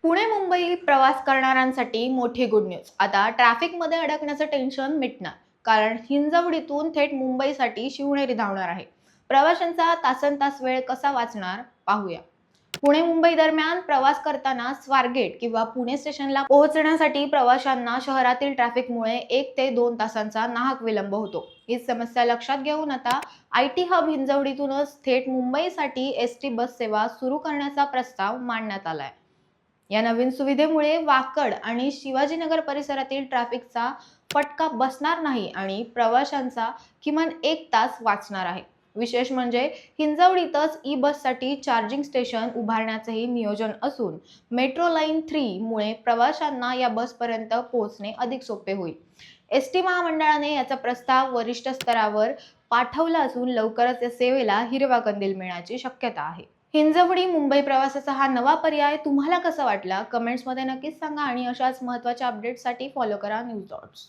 पुणे मुंबई प्रवास करणाऱ्यांसाठी मोठी गुड न्यूज. आता ट्रॅफिकमध्ये अडकण्याचं टेन्शन मिटणार. कारण हिंजवडीतून थेट मुंबईसाठी शिवनेरी धावणार आहे. प्रवाशांचा तासनतास वेळ कसा वाचणार पाहूया. पुणे मुंबई दरम्यान प्रवास करताना स्वारगेट किंवा पुणे स्टेशनला पोहोचण्यासाठी प्रवाशांना शहरातील ट्रॅफिकमुळे 1 ते 2 तासांचा नाहक विलंब होतो. ही समस्या लक्षात घेऊन आता IT हब हिंजवडीतूनच थेट मुंबईसाठी ST बस सेवा सुरू करण्याचा प्रस्ताव मांडण्यात आलाय. या नवीन सुविधेमुळे वाकड आणि शिवाजीनगर परिसरातील ट्रॅफिकचा फटका बसणार नाही आणि प्रवाशांचा किमान 1 तास वाचणार आहे. विशेष म्हणजे हिंजवडीतच बससाठी चार्जिंग स्टेशन उभारण्याचेही नियोजन असून मेट्रो लाईन 3 मुळे प्रवाशांना या बसपर्यंत पोहोचणे अधिक सोपे होईल. ST महामंडळाने याचा प्रस्ताव वरिष्ठ स्तरावर पाठवला असून लवकरच या सेवेला हिरवा कंदील मिळण्याची शक्यता आहे. हिंजवडी मुंबई प्रवासाचा हा नवा पर्याय तुम्हाला कसा वाटला? कमेंट्समध्ये नक्कीच सांगा आणि अशाच महत्त्वाच्या अपडेट्ससाठी फॉलो करा न्यूज डॉट्स.